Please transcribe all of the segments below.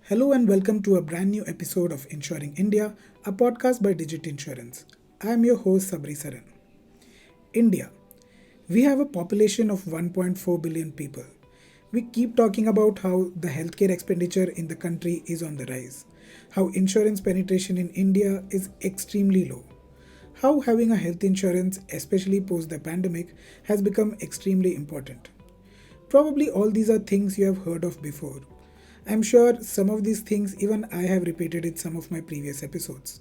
Hello and welcome to a brand new episode of Insuring India, a podcast by Digit Insurance. I am your host Shabri Saran. India. We have a population of 1.4 billion people. We keep talking about how the healthcare expenditure in the country is on the rise, how insurance penetration in India is extremely low, how having a health insurance, especially post the pandemic, has become extremely important. Probably all these are things you have heard of before. I'm sure some of these things even I have repeated in some of my previous episodes.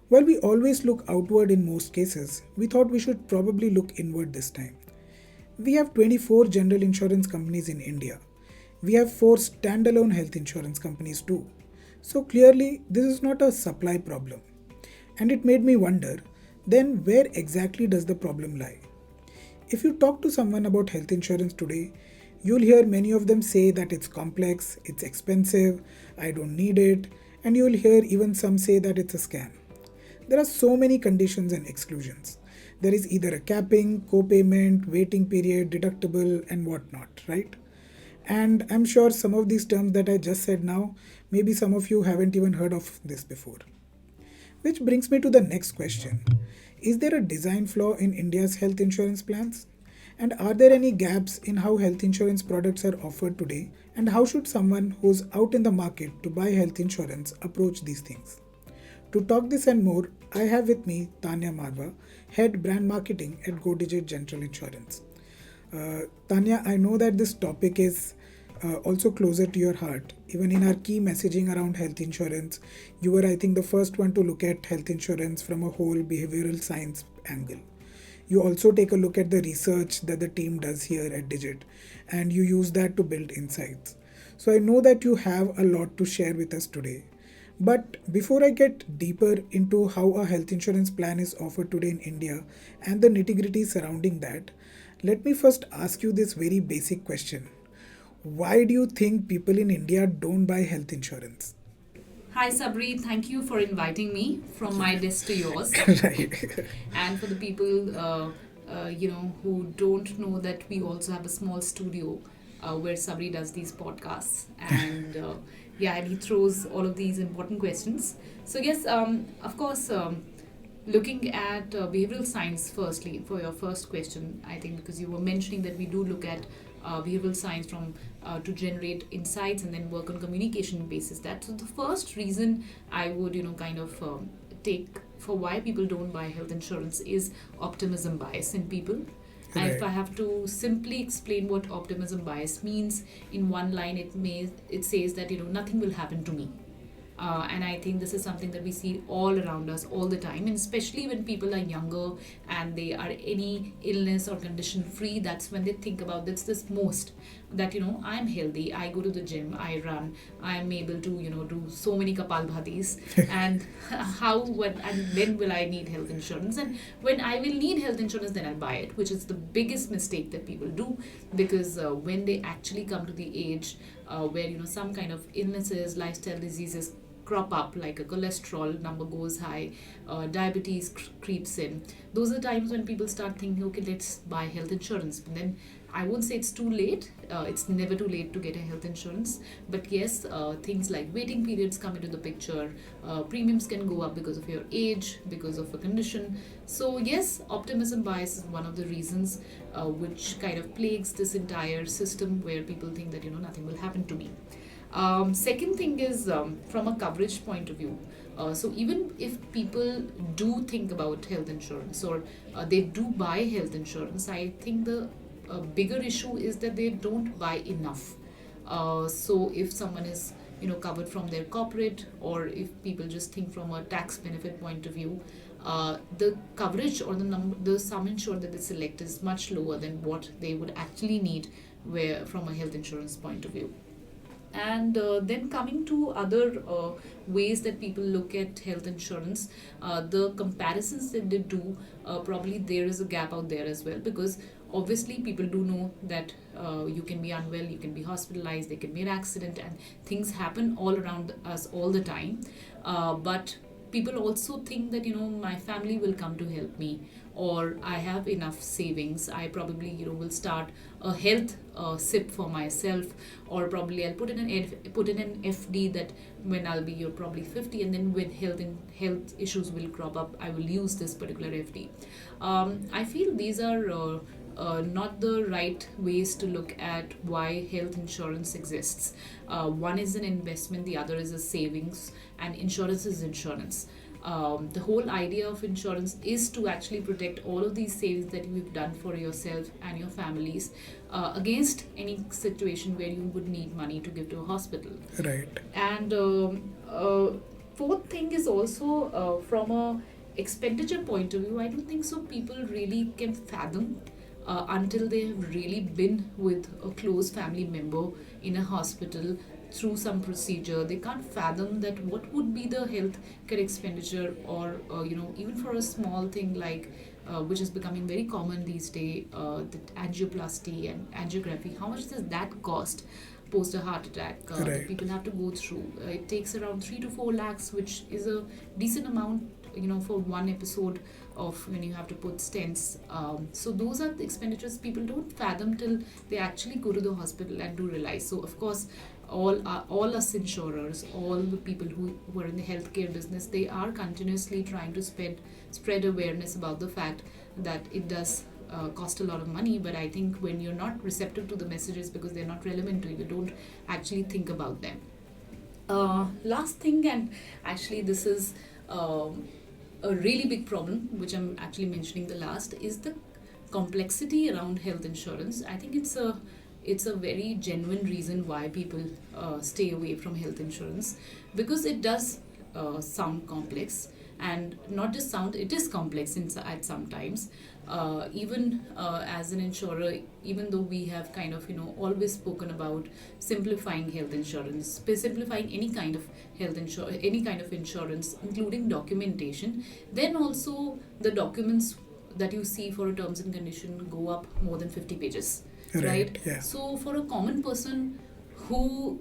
While we always look outward in most cases, we thought we should probably look inward this time. We have 24 general insurance companies in India. We have 4 standalone health insurance companies too. So clearly, this is not a supply problem. And it made me wonder then where exactly does the problem lie? If you talk to someone about health insurance today, you'll hear many of them say that it's complex, it's expensive, I don't need it, and you'll hear even some say that it's a scam. There are so many conditions and exclusions. There is either a capping, co-payment, waiting period, deductible, and whatnot, right? And I'm sure some of these terms that I just said now, maybe some of you haven't even heard of this before. Which brings me to the next question. Is there a design flaw in India's health insurance plans? And are there any gaps in how health insurance products are offered today? And how should someone who's out in the market to buy health insurance approach these things? To talk this and more, I have with me Tanya Marwah, Head Brand Marketing at GoDigit General Insurance. Tanya, I know that this topic is also closer to your heart. Even in our key messaging around health insurance, you were, I think, the first one to look at health insurance from a whole behavioral science angle. You also take a look at the research that the team does here at Digit and you use that to build insights. So I know that you have a lot to share with us today. But before I get deeper into how a health insurance plan is offered today in India and the nitty-gritty surrounding that, let me first ask you this very basic question. Why do you think people in India don't buy health insurance? Hi Sabri, thank you for inviting me from my desk to yours. Right. And for the people, who don't know that we also have a small studio where Sabri does these podcasts, and and he throws all of these important questions. So yes, of course, looking at behavioral science firstly for your first question, I think because you were mentioning that we do look at behavioral science from to generate insights and then work on communication basis. That's the first reason I would take for why people don't buy health insurance is optimism bias in people. And if Right. I have to simply explain what optimism bias means in one line, it says that nothing will happen to me, and I think this is something that we see all around us all the time, and especially when people are younger and they are any illness or condition free. That's when they think about this most. That I'm healthy. I go to the gym. I run. I'm able to do so many kapalbhatis. And and when will I need health insurance? And when I will need health insurance, then I'll buy it, which is the biggest mistake that people do, because when they actually come to the age where some kind of illnesses, lifestyle diseases crop up, like a cholesterol number goes high, diabetes creeps in. Those are times when people start thinking, okay, let's buy health insurance. But then I won't say it's too late. It's never too late to get a health insurance. But yes, things like waiting periods come into the picture. Premiums can go up because of your age, because of a condition. So yes, optimism bias is one of the reasons which kind of plagues this entire system, where people think that nothing will happen to me. Second thing is, from a coverage point of view. So even if people do think about health insurance, or they do buy health insurance, I think the bigger issue is that they don't buy enough. So if someone is covered from their corporate, or if people just think from a tax benefit point of view, the coverage or the sum insured that they select is much lower than what they would actually need, where from a health insurance point of view. And then coming to other ways that people look at health insurance, the comparisons that they do, probably there is a gap out there as well, because obviously people do know that you can be unwell, you can be hospitalized, there can be an accident, and things happen all around us all the time. But people also think that my family will come to help me, or I have enough savings. I probably will start a health sip for myself, or probably I'll put in an FD that when I'll be probably 50, and then when health issues will crop up, I will use this particular FD. I feel these are not the right ways to look at why health insurance exists. One is an investment, the other is a savings, and insurance is insurance. The whole idea of insurance is to actually protect all of these savings that you've done for yourself and your families against any situation where you would need money to give to a hospital. Right. And fourth thing is also from a expenditure point of view, I don't think so people really can fathom until they have really been with a close family member in a hospital through some procedure. They can't fathom that what would be the health care expenditure, or even for a small thing like which is becoming very common these days, the angioplasty and angiography. How much does that cost post a heart attack that Right. people have to go through? It takes around 3 to 4 lakhs, which is a decent amount for one episode of when you have to put stents. So those are the expenditures people don't fathom till they actually go to the hospital and do realize. So of course, all us insurers, all the people who are in the healthcare business, they are continuously trying to spread awareness about the fact that it does cost a lot of money. But I think when you're not receptive to the messages because they're not relevant to you, you don't actually think about them. Last thing, and actually this is a really big problem, which I'm actually mentioning the last, is the complexity around health insurance. I think it's a very genuine reason why people stay away from health insurance, because it does sound complex, and not just sound, it is complex at sometimes. Even as an insurer, even though we have kind of always spoken about simplifying health insurance, simplifying any kind of any kind of insurance, including documentation, then also the documents that you see for a terms and condition go up more than 50 pages, right? Yeah. So for a common person who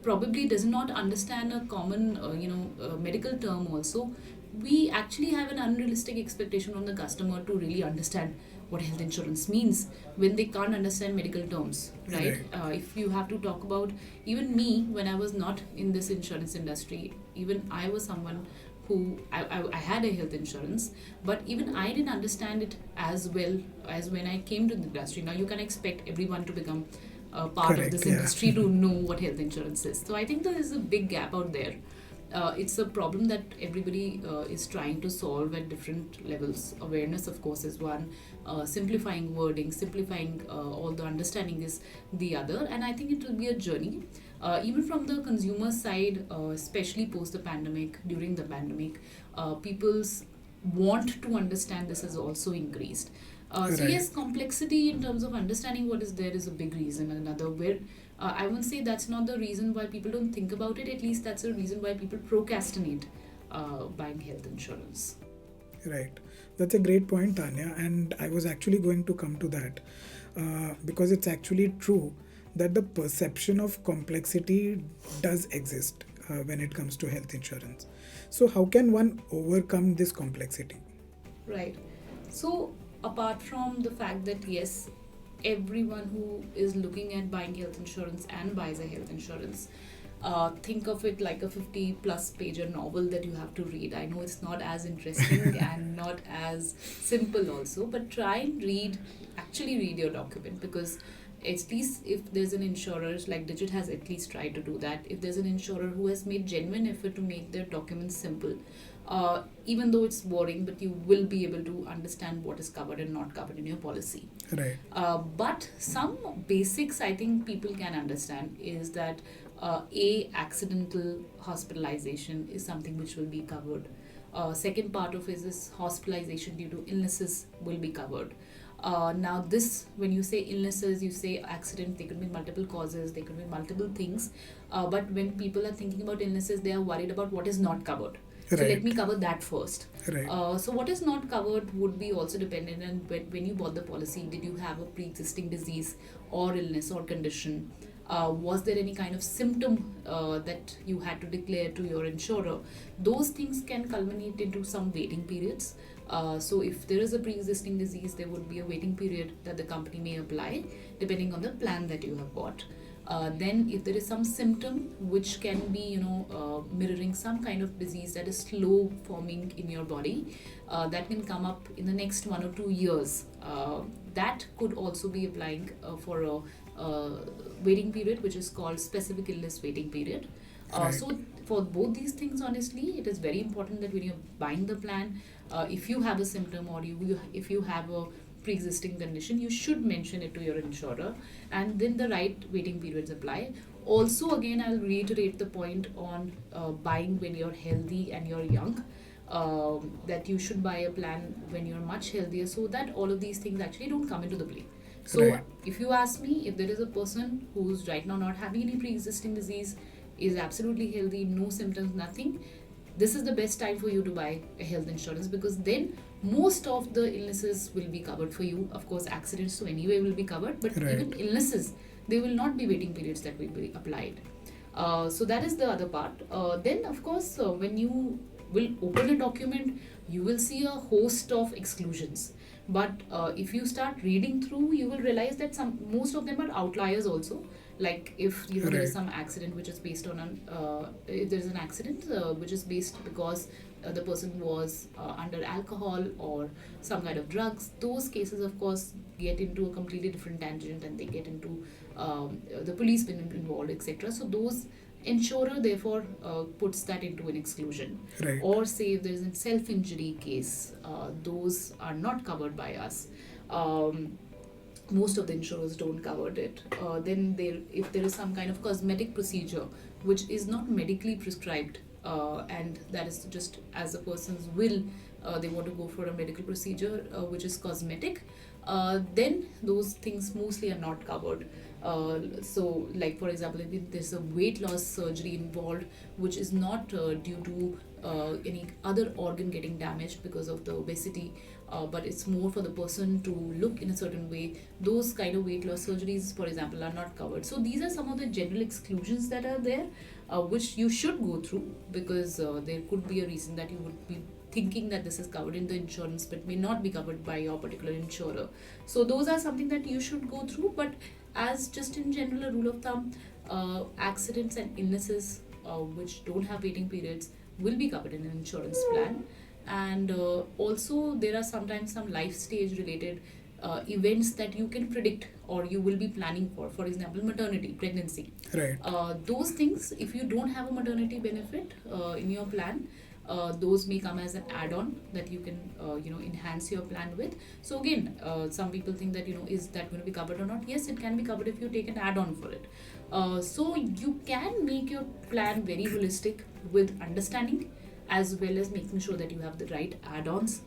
probably does not understand a common medical term also, we actually have an unrealistic expectation on the customer to really understand what health insurance means when they can't understand medical terms, right? If you have to talk about, even me, when I was not in this insurance industry, even I was someone who I had a health insurance, but even I didn't understand it as well as when I came to the industry. Now you can expect everyone to become part of this industry to know what health insurance is. So I think there is a big gap out there. It's a problem that everybody is trying to solve at different levels. Awareness, of course, is one. Simplifying wording, simplifying all the understanding is the other. And I think it will be a journey. Even from the consumer side, especially post the pandemic, during the pandemic, people's want to understand this has also increased. So yes, complexity in terms of understanding what is there is a big reason. Another where I won't say that's not the reason why people don't think about it. At least that's a reason why people procrastinate buying health insurance. Right. That's a great point, Tanya. And I was actually going to come to that because it's actually true that the perception of complexity does exist when it comes to health insurance. So how can one overcome this complexity? Right. So apart from the fact that yes, everyone who is looking at buying health insurance and buys a health insurance, think of it like a 50 plus pager novel that you have to read. I know it's not as interesting and not as simple also, but try and actually read your document, because at least if there's an insurer, like Digit has at least tried to do that, if there's an insurer who has made genuine effort to make their documents simple, even though it's boring, but you will be able to understand what is covered and not covered in your policy. Right. But some basics I think people can understand is that accidental hospitalization is something which will be covered. Second part of it is hospitalization due to illnesses will be covered. Now this, when you say illnesses, you say accident, there could be multiple causes, there could be multiple things. But when people are thinking about illnesses, they are worried about what is not covered. So let me cover that first. Right. So what is not covered would be also dependent on when you bought the policy, did you have a pre-existing disease or illness or condition? Was there any kind of symptom that you had to declare to your insurer? Those things can culminate into some waiting periods. So if there is a pre-existing disease, there would be a waiting period that the company may apply depending on the plan that you have bought. Then if there is some symptom which can be mirroring some kind of disease that is slow forming in your body, that can come up in the next 1 or 2 years, that could also be applying for a waiting period which is called specific illness waiting period. Right. So for both these things, honestly, it is very important that when you're buying the plan, if you have a symptom or if you have a pre-existing condition, you should mention it to your insurer, and then the right waiting periods apply. Also, again, I'll reiterate the point on buying when you're healthy and you're young. That you should buy a plan when you're much healthier, so that all of these things actually don't come into the play. So, Right. if you ask me, if there is a person who's right now not having any pre-existing disease, is absolutely healthy, no symptoms, nothing, this is the best time for you to buy a health insurance, because then most of the illnesses will be covered for you. Of course, accidents so anyway will be covered, but Right. even illnesses, there will not be waiting periods that will be applied. So that is the other part. Then, of course, when you will open a document, you will see a host of exclusions. But if you start reading through, you will realize that most of them are outliers also. Like if there is Right. some accident which is based on if there is an accident which is based because the person was under alcohol or some kind of drugs, those cases of course get into a completely different tangent, and they get into the police being involved, etc. So those insurer therefore puts that into an exclusion. Right. Or say if there is a self-injury case, those are not covered by us. Most of the insurers don't cover it. Then if there is some kind of cosmetic procedure which is not medically prescribed, and that is just as a person's will, they want to go for a medical procedure which is cosmetic, then those things mostly are not covered. So like for example, if there's a weight loss surgery involved which is not due to any other organ getting damaged because of the obesity, but it's more for the person to look in a certain way, those kind of weight loss surgeries, for example, are not covered. So these are some of the general exclusions that are there, which you should go through, because there could be a reason that you would be thinking that this is covered in the insurance but may not be covered by your particular insurer. So those are something that you should go through. But as just in general a rule of thumb, accidents and illnesses which don't have waiting periods will be covered in an insurance plan. And also there are sometimes some life stage related events that you can predict or you will be planning for example maternity, pregnancy. Right. Those things, if you don't have a maternity benefit in your plan, those may come as an add-on that you can enhance your plan with. So again, some people think that is that going to be covered or not. Yes, it can be covered if you take an add-on for it. So you can make your plan very holistic with understanding as well as making sure that you have the right add-ons,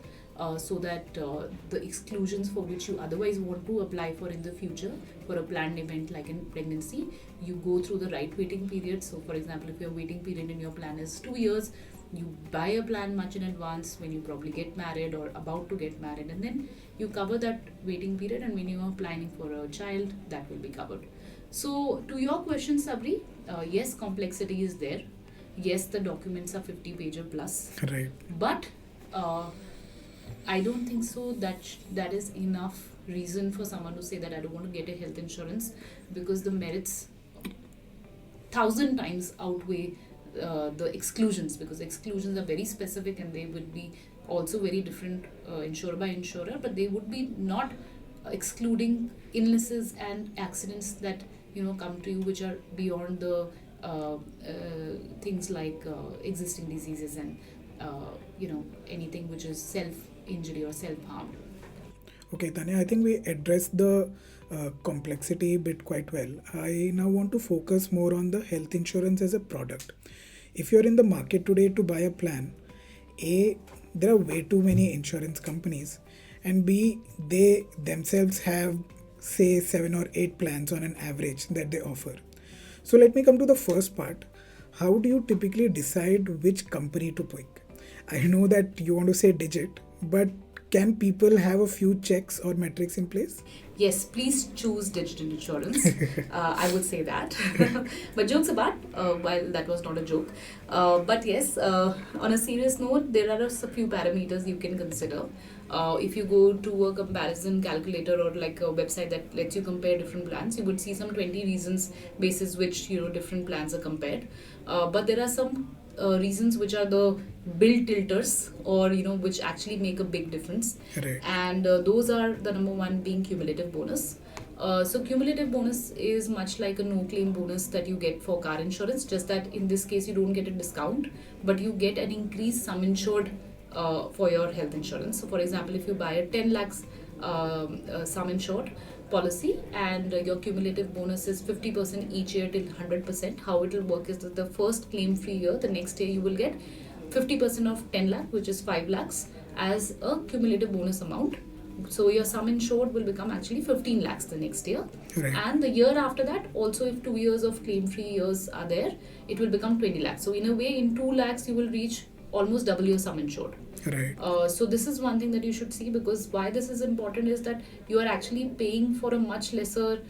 so that the exclusions for which you otherwise want to apply for in the future for a planned event like in pregnancy, you go through the right waiting period. So for example, if your waiting period in your plan is 2 years, you buy a plan much in advance when you probably get married or about to get married, and then you cover that waiting period, and when you are planning for a child, that will be covered. So to your question, Sabri, yes, complexity is there. Yes, the documents are 50 pager plus, Right. but I don't think so that is enough reason for someone to say that I don't want to get a health insurance, because the merits 1,000 times outweigh the exclusions, because exclusions are very specific and they would be also very different insurer by insurer, but they would be not excluding illnesses and accidents that come to you which are beyond the things like existing diseases and anything which is self-injury or self-harm. Okay, Tanya, I think we addressed the complexity bit quite well. I now want to focus more on the health insurance as a product. If you're in the market today to buy a plan, A, there are way too many insurance companies, and B, they themselves have, say, 7 or 8 plans on an average that they offer. So let me come to the first part. How do you typically decide which company to pick? I know that you want to say digit, but can people have a few checks or metrics in place? Yes, please choose digital insurance. I would say that. But jokes apart, while that was not a joke. But yes, on a serious note, there are a few parameters you can consider. If you go to a comparison calculator or like a website that lets you compare different plans, you would see some 20 reasons basis which different plans are compared. But there are some reasons which are the bill tilters, or which actually make a big difference. Right. And those are the number one being cumulative bonus. So cumulative bonus is much like a no claim bonus that you get for car insurance, just that in this case you don't get a discount, but you get an increased sum insured for your health insurance. So for example, if you buy a 10 lakhs sum insured policy, and your cumulative bonus is 50% each year till 100%, how it will work is that the first claim free year, the next year you will get 50% of 10 lakh, which is 5 lakhs, as a cumulative bonus amount. So your sum insured will become actually 15 lakhs the next year. Right. And the year after that, also if 2 years of claim free years are there, it will become 20 lakhs. So in a way, in 2 lakhs, you will reach almost double your sum insured. Right. So this is one thing that you should see, because why this is important is that you are actually paying for a much lesser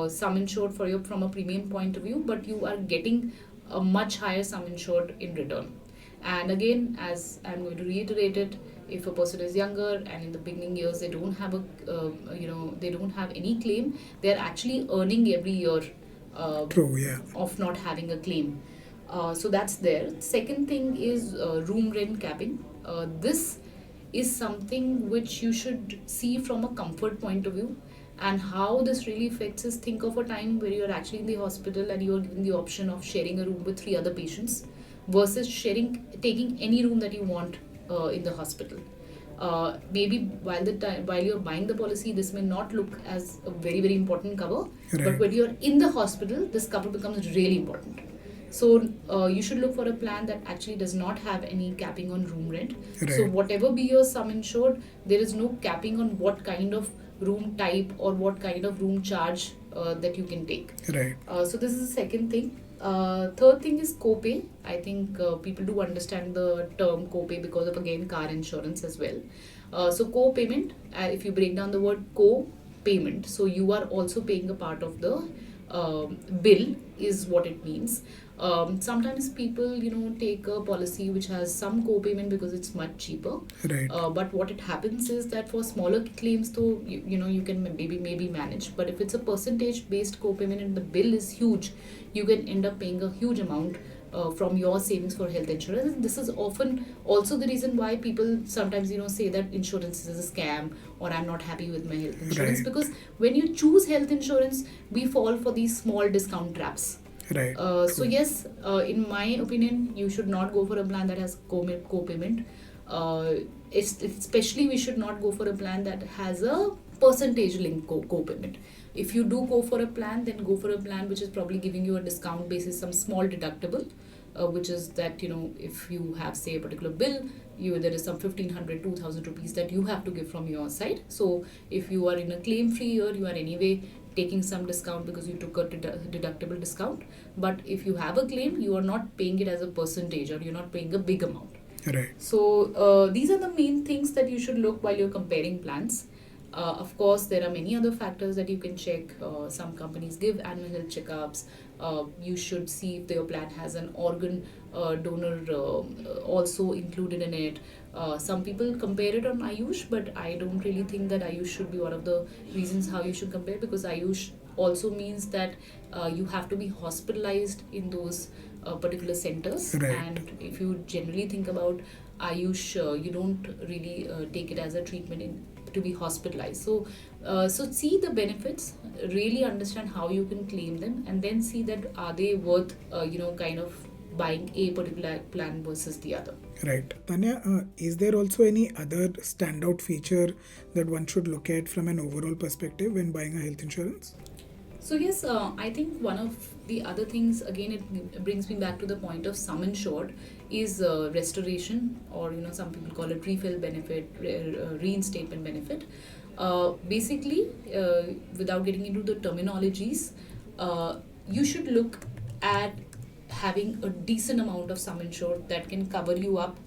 sum insured from a premium point of view, but you are getting a much higher sum insured in return. And again, as I'm going to reiterate it, if a person is younger and in the beginning years they don't have they don't have any claim, they are actually earning every year True, yeah. of not having a claim. So that's there. Second thing is room rent capping. This is something which you should see from a comfort point of view. And how this really affects is, think of a time where you're actually in the hospital and you're given the option of sharing a room with 3 other patients versus taking any room that you want in the hospital. Maybe while you're buying the policy, this may not look as a very, very important cover, Right. but when you're in the hospital, this cover becomes really important. So you should look for a plan that actually does not have any capping on room rent. Right. So whatever be your sum insured, there is no capping on what kind of room type or what kind of room charge that you can take. Right. So this is the second thing. Third thing is copay. I think people do understand the term copay because of, again, car insurance as well. So co-payment, if you break down the word co-payment, so you are also paying a part of the bill is what it means. Sometimes people take a policy which has some co-payment because it's much cheaper. Right. But what it happens is that for smaller claims, though, you can maybe manage. But if it's a percentage based co-payment and the bill is huge, you can end up paying a huge amount from your savings for health insurance. And this is often also the reason why people sometimes say that insurance is a scam, or I'm not happy with my health insurance. Right. Because when you choose health insurance, we fall for these small discount traps. Right. So yes, in my opinion, you should not go for a plan that has co-payment. Especially we should not go for a plan that has a percentage linked co-payment. If you do go for a plan, then go for a plan which is probably giving you a discount basis, some small deductible, which is that if you have, say, a particular bill, there is some 1,500, 2,000 rupees that you have to give from your side. So if you are in a claim free year, you are anyway taking some discount because you took a deductible discount. But if you have a claim, you are not paying it as a percentage, or you're not paying a big amount. Right. So these are the main things that you should look while you're comparing plans. Of course, there are many other factors that you can check. Some companies give annual health checkups. You should see if your plan has an organ donor also included in it. Some people compare it on Ayush, but I don't really think that Ayush should be one of the reasons how you should compare, because Ayush also means that you have to be hospitalized in those particular centers. Right. And if you generally think about Ayush, you don't really take it as a treatment to be hospitalized. So see the benefits, really understand how you can claim them, and then see that are they worth kind of buying a particular plan versus the other. Right. Tanya, is there also any other standout feature that one should look at from an overall perspective when buying a health insurance? So yes, I think one of the other things, again, it brings me back to the point of sum insured, is restoration, or some people call it refill benefit, reinstatement benefit. Basically, without getting into the terminologies, you should look at having a decent amount of sum insured that can cover you up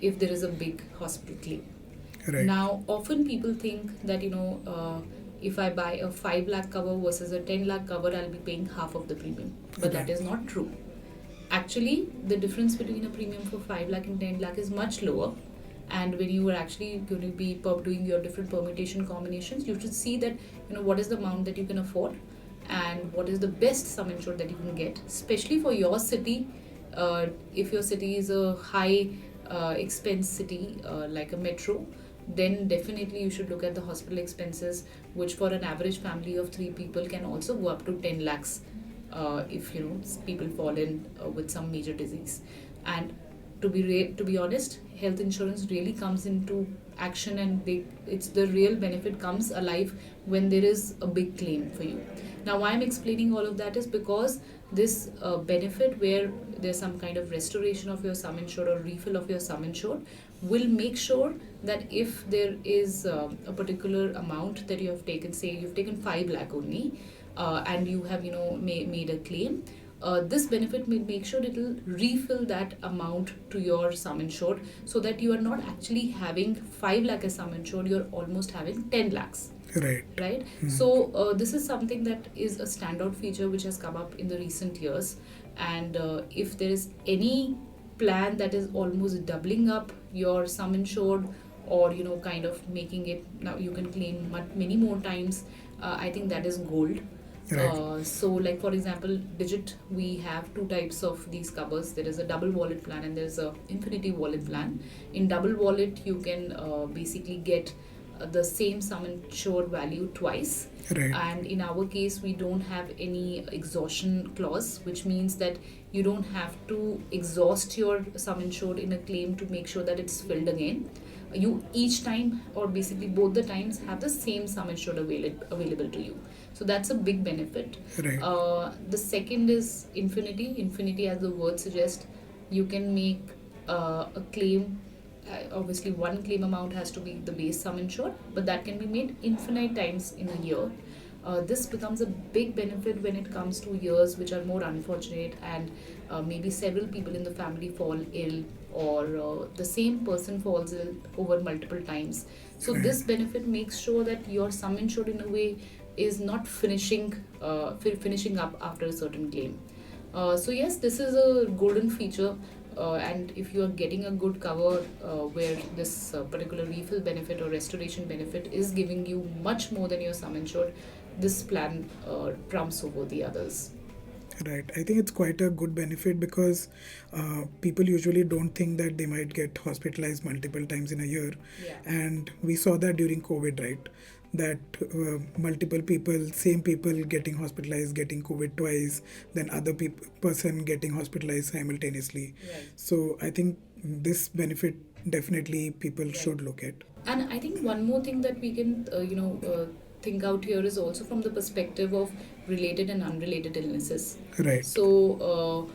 if there is a big hospital claim. Right. Now, often people think that, if I buy a 5 lakh cover versus a 10 lakh cover, I'll be paying half of the premium. But that Okay. is not true. Actually, the difference between a premium for 5 lakh and 10 lakh is much lower. And when you are actually going to be doing your different permutation combinations, you should see that, what is the amount that you can afford and what is the best sum insured that you can get, especially for your city. If your city is a high expense city, like a metro, then definitely you should look at the hospital expenses, which for an average family of 3 people can also go up to 10 lakhs, if people fall in with some major disease. And to be honest, health insurance really comes into action, and it's the real benefit comes alive when there is a big claim for you. Now, why I'm explaining all of that is because this benefit, where there's some kind of restoration of your sum insured or refill of your sum insured, will make sure that if there is a particular amount that you have taken, say you've taken 5 lakh only, and you have made a claim, this benefit will make sure it will refill that amount to your sum insured, so that you are not actually having 5 lakh as sum insured, you're almost having 10 lakhs. Right. Right? So, this is something that is a standout feature which has come up in the recent years. And if there is any plan that is almost doubling up your sum insured, or kind of making it now you can claim many more times, I think that is gold. Right. So, like for example, Digit, we have two types of these covers. There is a double wallet plan and there's a infinity wallet plan. In double wallet, you can basically get the same sum insured value twice. Right. And in our case, we don't have any exhaustion clause, which means that you don't have to exhaust your sum insured in a claim to make sure that it's filled again. You each time, or basically both the times, have the same sum insured available to you. So that's a big benefit. Right. The second is infinity. Infinity, as the word suggests, you can make a claim. Obviously, one claim amount has to be the base sum insured, but that can be made infinite times in a year. This becomes a big benefit when it comes to years which are more unfortunate, and maybe several people in the family fall ill, or the same person falls ill over multiple times. So, this benefit makes sure that your sum insured, in a way, is not finishing up after a certain claim. So yes, this is a golden feature, and if you are getting a good cover where this particular refill benefit or restoration benefit is giving you much more than your sum insured, this plan trumps over the others. Right. I think it's quite a good benefit because people usually don't think that they might get hospitalized multiple times in a year. Yeah. And we saw that during COVID, right? That multiple people, same people getting hospitalized, getting COVID twice, then other person getting hospitalized simultaneously. Right. So I think this benefit definitely people Right. should look at. And I think one more thing that we can, think out here is also from the perspective of related and unrelated illnesses. Right. So,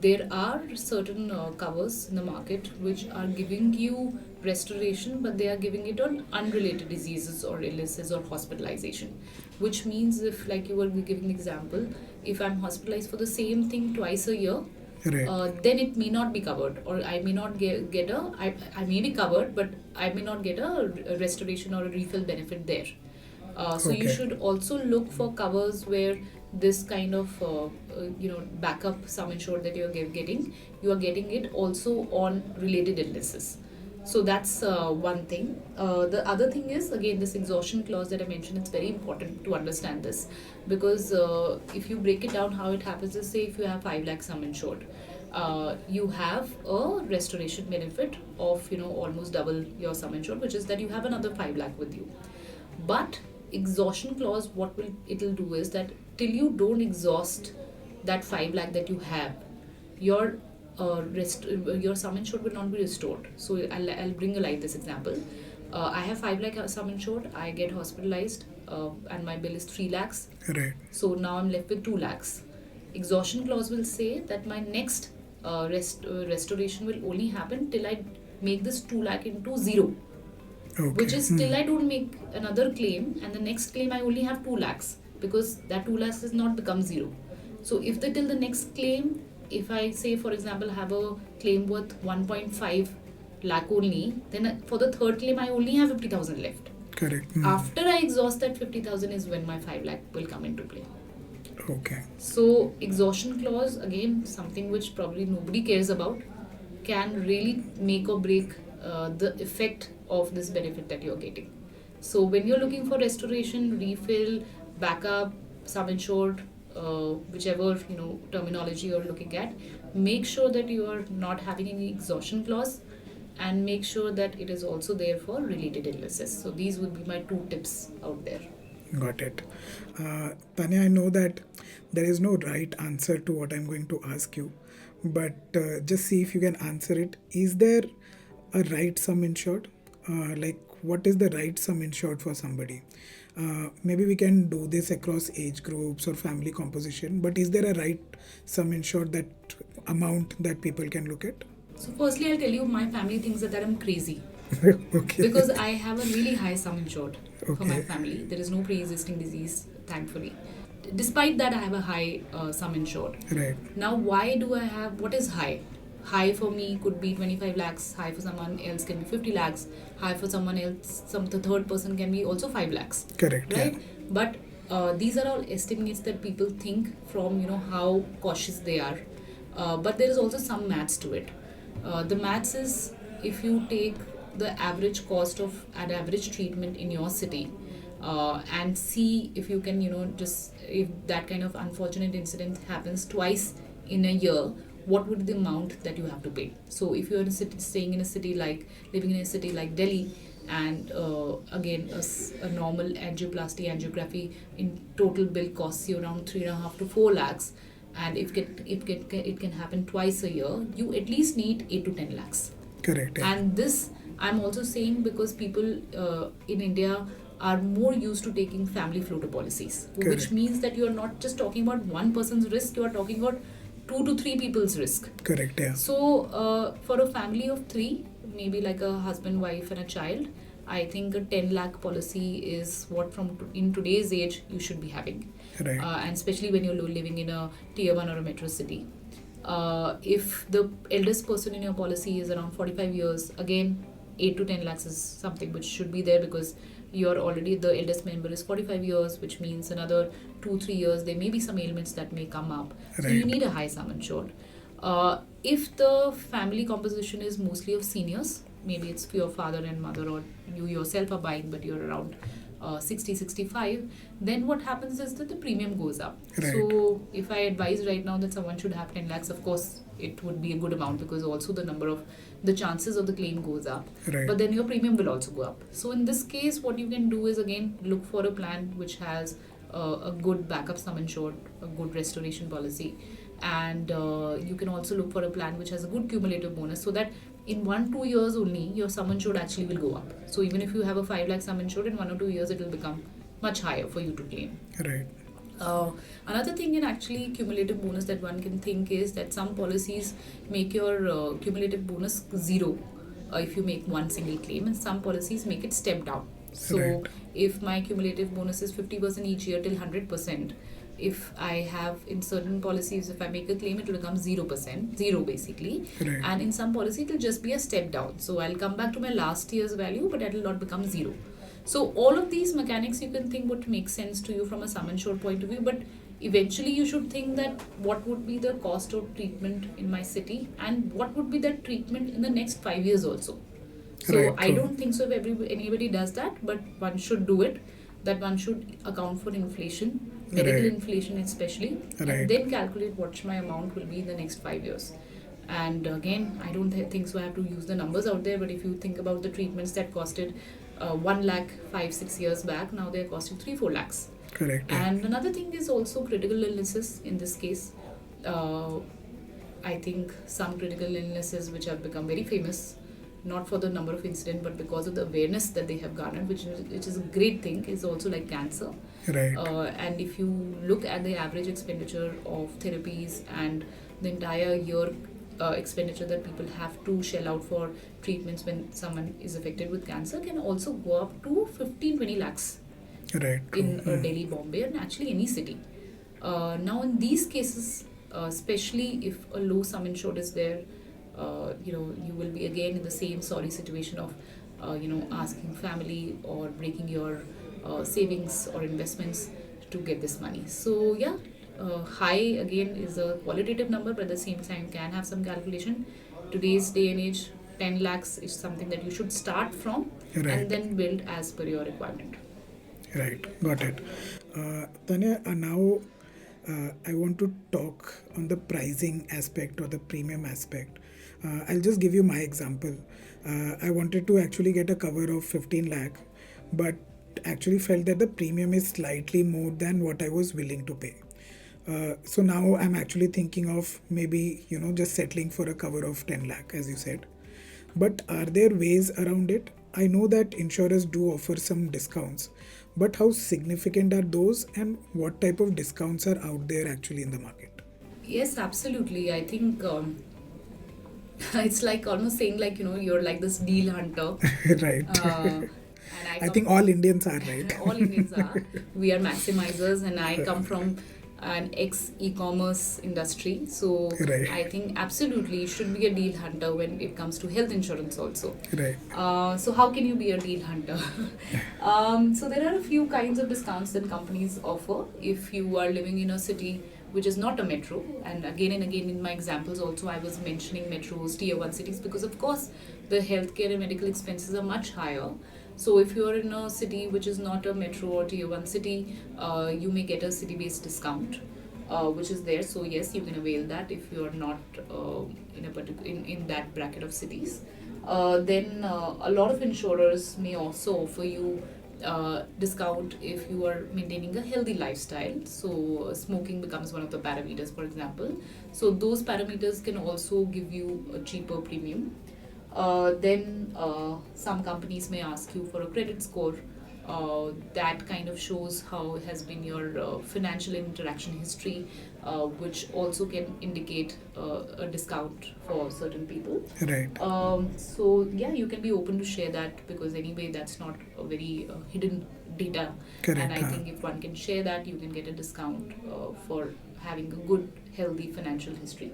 there are certain covers in the market which are giving you restoration, but they are giving it on unrelated diseases or illnesses or hospitalization. Which means, if, like you were giving an example, if I'm hospitalized for the same thing twice a year, Right. then it may not be covered, or I may not get I may be covered, but I may not get a restoration or a refill benefit there. So you Okay. should also look for covers where this kind of backup sum insured that you're getting, you are getting it also on related illnesses. So that's one thing. The other thing is, again, this exhaustion clause that I mentioned. It's very important to understand this, because if you break it down, how it happens is, say if you have 5 lakh sum insured, you have a restoration benefit of almost double your sum insured, which is that you have another 5 lakh with you. But exhaustion clause, what will it'll do is that till you don't exhaust that 5 lakh that you have, your your sum insured will not be restored. So I'll bring a like this example. I have 5 lakh sum insured. I get hospitalized, and my bill is 3 lakhs. Right. So now I'm left with 2 lakhs. Exhaustion clause will say that my next restoration will only happen till I make this 2 lakh into zero. Okay. Which is till I don't make another claim, and the next claim I only have 2 lakhs, because that 2 lakhs has not become zero. So if till the next claim, if I say for example have a claim worth 1.5 lakh only, then for the third claim I only have 50,000 left. Correct. After I exhaust that 50,000 is when my 5 lakh will come into play. Okay. So exhaustion clause, again, something which probably nobody cares about, can really make or break the effect of this benefit that you're getting. So when you're looking for restoration, refill, backup, sum insured, whichever terminology you're looking at, make sure that you are not having any exhaustion clause, and make sure that it is also there for related illnesses. So these would be my 2 tips out there. Got it. Tanya, I know that there is no right answer to what I'm going to ask you, but just see if you can answer it. Is there a right sum insured? Like, what is the right sum insured for somebody? Maybe we can do this across age groups or family composition, but is there a right sum insured, that amount that people can look at? So firstly, I'll tell you, my family thinks that I'm crazy Okay. because I have a really high sum insured for my Okay. family. There is no pre-existing disease, thankfully. Despite that, I have a high sum insured. Right. Now, why do I have, what is high? High for me could be 25 lakhs, high for someone else can be 50 lakhs, high for someone else, the third person can be also 5 lakhs. Correct. Right? Yeah. But these are all estimates that people think from, how cautious they are. But there is also some maths to it. The maths is, if you take the average cost of an average treatment in your city, and see if you can, just if that kind of unfortunate incident happens twice in a year, what would be the amount that you have to pay? So if you're staying in a city like, living in a city like Delhi, and again, a normal angiography in total bill costs you around 3.5 to 4 lakhs, and if it can happen twice a year, you at least need 8 to 10 lakhs. Correct. Yeah. And this I'm also saying because people in India are more used to taking family floater policies, which Correct. means that you are not just talking about one person's risk, you are talking about 2 to 3 people's risk. Correct. Yeah. So for a family of 3, maybe like a husband, wife and a child, I think a 10 lakh policy is what in today's age you should be having. Right. And especially when you're living in a tier 1 or a metro city. If the eldest person in your policy is around 45 years, again 8 to 10 lakhs is something which should be there, because you're already, the eldest member is 45 years, which means another 2-3 years there may be some ailments that may come up. So you Right. need a high sum insured. If the family composition is mostly of seniors, maybe it's your father and mother, or you yourself are buying but you're around 60-65, then what happens is that the premium goes up. Right. So if I advise right now that someone should have 10 lakhs, of course it would be a good amount, because also the chances of the claim goes up. Right. But then your premium will also go up. So in this case, what you can do is, again, look for a plan which has a good backup sum insured, a good restoration policy, and you can also look for a plan which has a good cumulative bonus, so that in 1-2 years only your sum insured actually will go up. So even if you have a 5 lakh sum insured, in 1 or 2 years it will become much higher for you to claim. Right. Another thing in actually cumulative bonus that one can think is that some policies make your cumulative bonus 0 if you make one single claim, and some policies make it step down. So Right. if my cumulative bonus is 50% each year till 100%, if I have in certain policies, if I make a claim, it will become 0%, 0 basically. Right. And in some policy, it will just be a step down. So I'll come back to my last year's value, but it will not become 0. So all of these mechanics you can think would make sense to you from a sum insured point of view, but eventually you should think that what would be the cost of treatment in my city, and what would be that treatment in the next 5 years also. So Right, I true. don't think so if anybody does that, but one should do it, that one should account for inflation, medical Right. inflation especially, Right. and then calculate what my amount will be in the next 5 years. And again, I don't think so I have to use the numbers out there, but if you think about the treatments that costed 1 lakh 5-6 years back, now they're costing 3-4 lakhs. Correct. Yeah. And another thing is also critical illnesses in this case. I think some critical illnesses which have become very famous, not for the number of incidents, but because of the awareness that they have garnered, which is a great thing, is also like cancer. Right. And if you look at the average expenditure of therapies and the entire year expenditure that people have to shell out for treatments when someone is affected with cancer, can also go up to 15-20 lakhs Right. in True. Delhi, Bombay, and actually any city. Now in these cases, especially if a low sum insured is there, you will be again in the same sorry situation of asking family or breaking your savings or investments to get this money. So yeah, high again is a qualitative number, but at the same time can have some calculation. Today's day and age, 10 lakhs is something that you should start from Right. and then build as per your requirement. Right, got it. Tanya, now I want to talk on the pricing aspect or the premium aspect. I'll just give you my example. I wanted to actually get a cover of 15 lakh, but actually felt that the premium is slightly more than what I was willing to pay. So now I'm actually thinking of maybe, just settling for a cover of 10 lakh, as you said. But are there ways around it? I know that insurers do offer some discounts, but how significant are those and what type of discounts are out there actually in the market? Yes, absolutely. I think it's like almost saying like you're like this deal hunter, Right. and I I come think all Indians are, right? all Indians are. We are maximizers, and I come from an ex e-commerce industry. So Right. I think absolutely you should be a deal hunter when it comes to health insurance also. Right. So how can you be a deal hunter? So there are a few kinds of discounts that companies offer if you are living in a city which is not a metro. And again in my examples also I was mentioning metros, tier 1 cities, because of course the healthcare and medical expenses are much higher. So if you're in a city which is not a metro or tier 1 city, you may get a city based discount. Which is there, so yes, you can avail that if you are not in that bracket of cities. Then a lot of insurers may also offer you discount if you are maintaining a healthy lifestyle. So smoking becomes one of the parameters, for example. So those parameters can also give you a cheaper premium. Then some companies may ask you for a credit score. That kind of shows how has been your financial interaction history, which also can indicate a discount for certain people. Right. So yeah, you can be open to share that, because anyway that's not a very hidden data. Correct. And I think if one can share that, you can get a discount for having a good healthy financial history.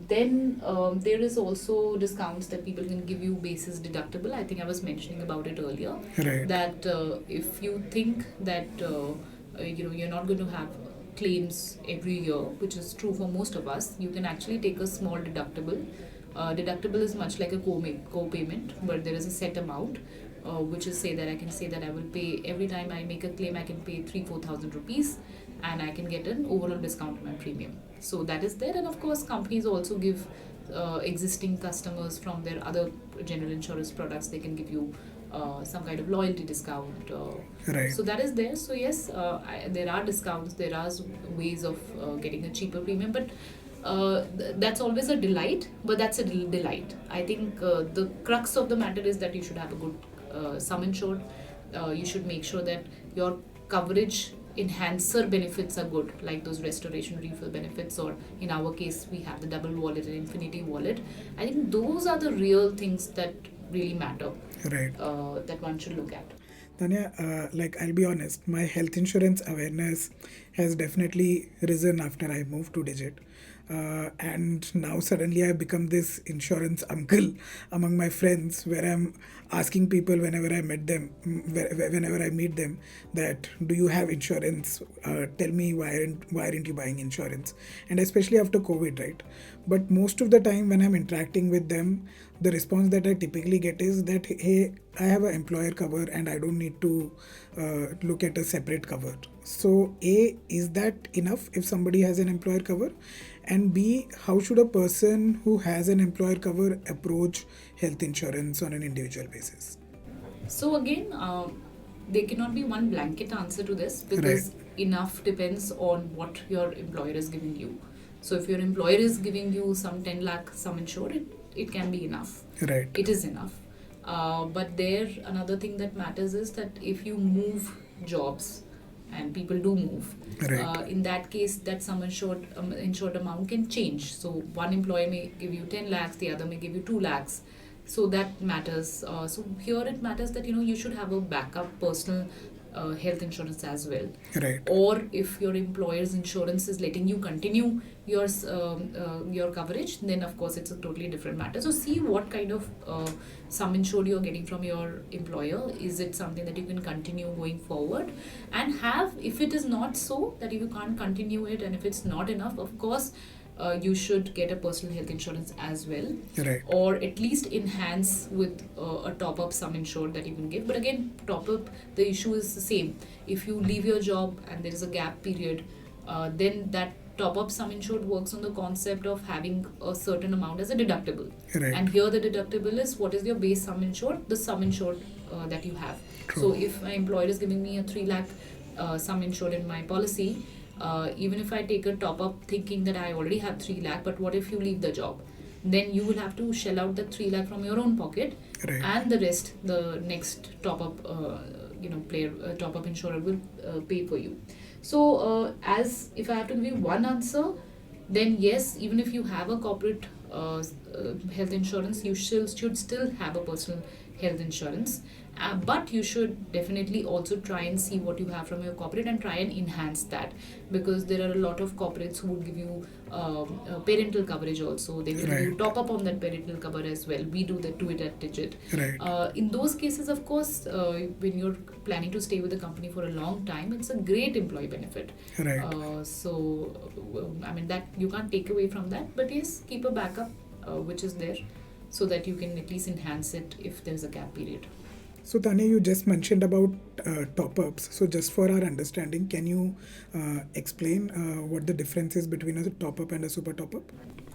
Then there is also discounts that people can give you basis deductible. I think I was mentioning about it earlier. Right. That if you think that you're not going to have claims every year, which is true for most of us, you can actually take a small deductible. Deductible is much like a co-payment, but there is a set amount. Which is say that I can say that I will pay every time I make a claim, I can pay 3,000-4,000 rupees, and I can get an overall discount on my premium. So that is there, and of course companies also give existing customers from their other general insurance products, they can give you some kind of loyalty discount. Right. So that is there. So yes, there are discounts, there are ways of getting a cheaper premium, but that's always a delight, but that's a delight. I think the crux of the matter is that you should have a good sum insured. You should make sure that your coverage enhancer benefits are good, like those restoration refill benefits, or in our case we have the double wallet and infinity wallet. I think those are the real things that really matter. Right. That one should look at. Tanya, I'll be honest, my health insurance awareness has definitely risen after I moved to Digit. And now suddenly I've become this insurance uncle among my friends, where I'm asking people whenever I whenever I meet them, that do you have insurance? Tell me why aren't you buying insurance? And especially after COVID, right? But most of the time when I'm interacting with them, the response that I typically get is that, hey, I have an employer cover and I don't need to look at a separate cover. So A, is that enough if somebody has an employer cover? And B, how should a person who has an employer cover approach health insurance on an individual basis? So again, there cannot be one blanket answer to this, because enough depends on what your employer is giving you. So if your employer is giving you some 10 lakh sum insured, it can be enough. Right. It is enough. But there, another thing that matters is that if you move jobs, and people do move, Right. in that case, that sum insured amount can change. So one employer may give you 10 lakhs, the other may give you 2 lakhs. So that matters. So here it matters that you should have a backup personal health insurance as well. Right. Or if your employer's insurance is letting you continue your coverage, then of course it's a totally different matter. So see what kind of sum insured you're getting from your employer. Is it something that you can continue going forward? And have, if it is not so, that if you can't continue it and if it's not enough, of course you should get a personal health insurance as well, Right. or at least enhance with a top up sum insured that you can give. But again, top up, the issue is the same. If you leave your job and there is a gap period, then that top up sum insured works on the concept of having a certain amount as a deductible. Right. And here the deductible is what is your base sum insured, the sum insured that you have. True. So if my employer is giving me a 3 lakh sum insured in my policy, even if I take a top up thinking that I already have 3 lakh, but what if you leave the job? Then you will have to shell out the 3 lakh from your own pocket, Right. and the rest, the next top up, top up insurer will pay for you. So, as if I have to give you one answer, then yes, even if you have a corporate health insurance, you should still have a personal health insurance. But you should definitely also try and see what you have from your corporate and try and enhance that, because there are a lot of corporates who would give you parental coverage also. They will give you Right. top up on that parental cover as well. We do it at Digit. Right. In those cases, of course, when you're planning to stay with the company for a long time, it's a great employee benefit. Right. I mean, that you can't take away from that, but yes, keep a backup which is there, so that you can at least enhance it if there's a gap period. So Tanya, you just mentioned about top-ups. So just for our understanding, can you explain what the difference is between a top-up and a super top-up?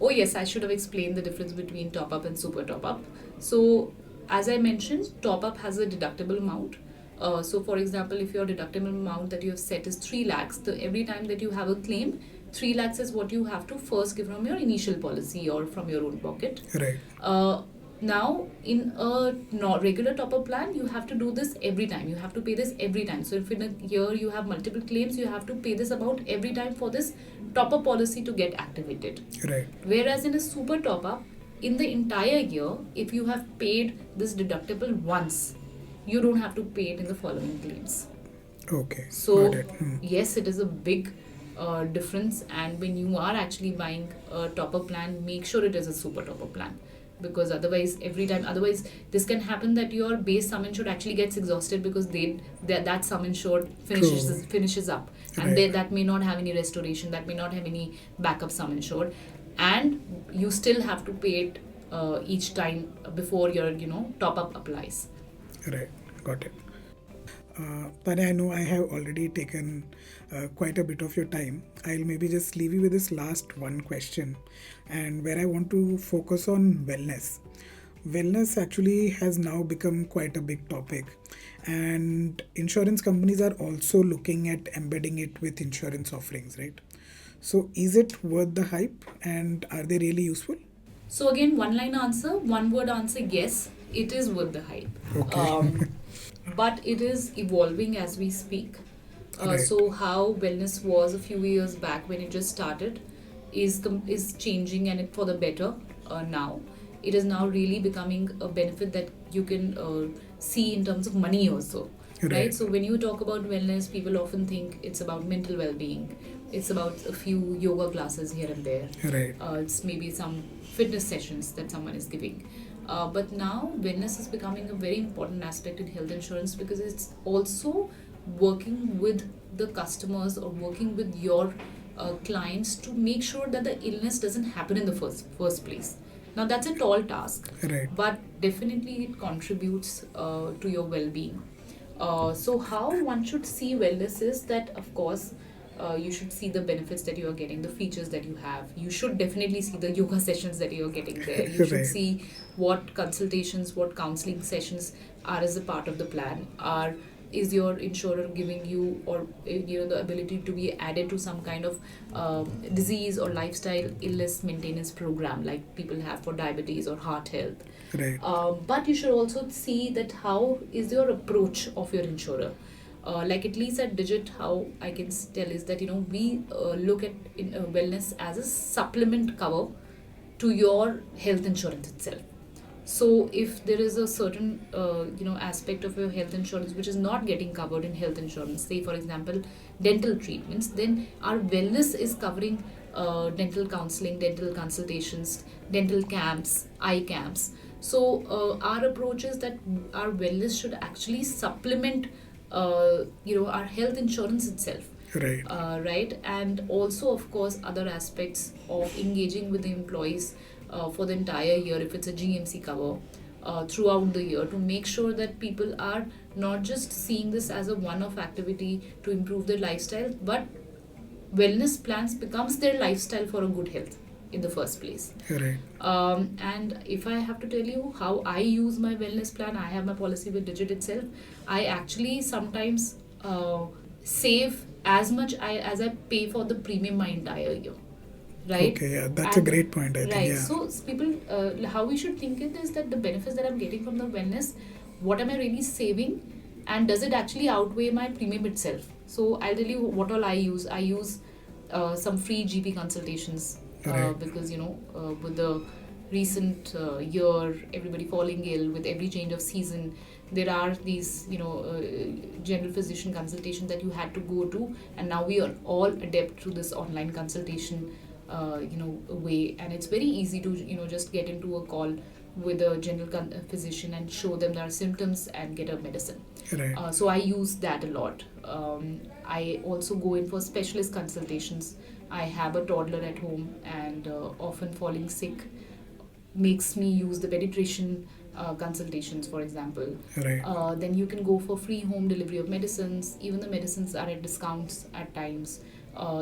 Oh yes, I should have explained the difference between top up and super top up. So as I mentioned, top up has a deductible amount. So for example, if your deductible amount that you have set is 3 lakhs, every time that you have a claim, 3 lakhs is what you have to first give from your initial policy or from your own pocket. Right. Now, in a regular top-up plan, you have to do this every time. You have to pay this every time. So if in a year you have multiple claims, you have to pay this about every time for this top-up policy to get activated. Right. Whereas in a super top-up, in the entire year, if you have paid this deductible once, you don't have to pay it in the following claims. Okay. So, Got it. yes, it is a big difference. And when you are actually buying a top-up plan, make sure it is a super top-up plan. Because otherwise, this can happen that your base sum insured actually gets exhausted because that sum insured finishes up, and Right. that may not have any restoration, that may not have any backup sum insured, and you still have to pay it each time before your top up applies. Right. Got it. Tanya, I know I have already taken quite a bit of your time. I'll maybe just leave you with this last one question, and where I want to focus on wellness. Wellness actually has now become quite a big topic, and insurance companies are also looking at embedding it with insurance offerings, right? So, is it worth the hype, and are they really useful? So again, one line answer, one word answer, yes, it is worth the hype. Okay. But it is evolving as we speak. Right. So how wellness was a few years back when it just started is changing, and it for the better now. It is now really becoming a benefit that you can see in terms of money also. Right? So when you talk about wellness, people often think it's about mental well-being. It's about a few yoga classes here and there. Right. It's maybe some fitness sessions that someone is giving. But now wellness is becoming a very important aspect in health insurance, because it's also working with the customers or working with your clients to make sure that the illness doesn't happen in the first place. Now that's a tall task, Right. but definitely it contributes to your well-being. So how one should see wellness is that, of course, you should see the benefits that you are getting, the features that you have. You should definitely see the yoga sessions that you are getting there. You should Right. see what consultations, what counseling sessions are as a part of the plan. Is your insurer giving you, or the ability to be added to some kind of disease or lifestyle illness maintenance program like people have for diabetes or heart health. Right. But you should also see that how is your approach of your insurer. Like at least at Digit, how I can tell is that we look at wellness as a supplement cover to your health insurance itself. So if there is a certain aspect of your health insurance which is not getting covered in health insurance, say for example dental treatments, then our wellness is covering dental counseling, dental consultations, dental camps, eye camps. So our approach is that our wellness should actually supplement our health insurance itself. Right. Right, and also of course other aspects of engaging with the employees for the entire year if it's a GMC cover, throughout the year, to make sure that people are not just seeing this as a one-off activity to improve their lifestyle, but wellness plans becomes their lifestyle for a good health in the first place. Right. And if I have to tell you how I use my wellness plan, I have my policy with Digit itself. I actually sometimes save as much as I pay for the premium my entire year. Right? Okay, yeah, that's a great point, I think. Right. Yeah. So people, how we should think it is that the benefits that I'm getting from the wellness, what am I really saving, and does it actually outweigh my premium itself? So I'll tell you what all I use. I use some free GP consultations, Right. because with the recent year, everybody falling ill, with every change of season, there are these general physician consultations that you had to go to, and now we are all adept to this online consultation way, and it's very easy to just get into a call with a general physician and show them their symptoms and get a medicine. Right. So I use that a lot. I also go in for specialist consultations. I have a toddler at home, and often falling sick makes me use the pediatrician consultations, for example. Right. Then you can go for free home delivery of medicines. Even the medicines are at discounts at times.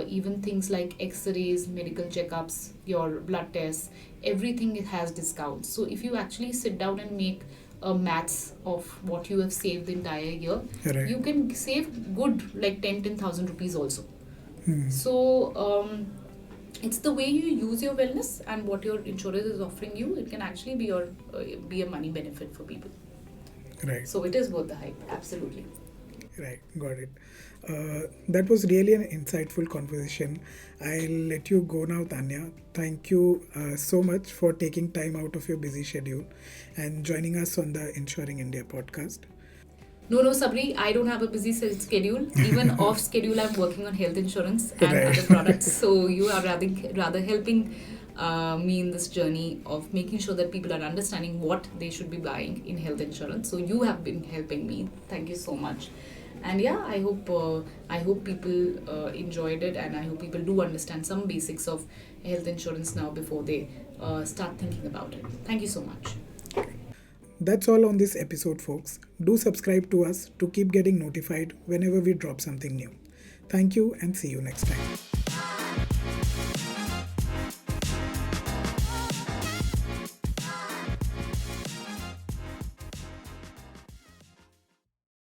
Even things like x-rays, medical checkups, your blood tests, everything it has discounts. So if you actually sit down and make a maths of what you have saved the entire year, Right. you can save good like 10,000 rupees also. Hmm. So it's the way you use your wellness and what your insurer is offering you. It can actually be a money benefit for people. Right. So it is worth the hype, absolutely. Right, got it. That was really an insightful conversation. I'll let you go now, Tanya. Thank you so much for taking time out of your busy schedule and joining us on the Insuring India podcast. No, Sabri, I don't have a busy schedule. Even off schedule, I'm working on health insurance and Right. other products. So you are rather helping me in this journey of making sure that people are understanding what they should be buying in health insurance. So you have been helping me. Thank you so much. And yeah, I hope people enjoyed it, and I hope people do understand some basics of health insurance now before they start thinking about it. Thank you so much. That's all on this episode, folks. Do subscribe to us to keep getting notified whenever we drop something new. Thank you and see you next time.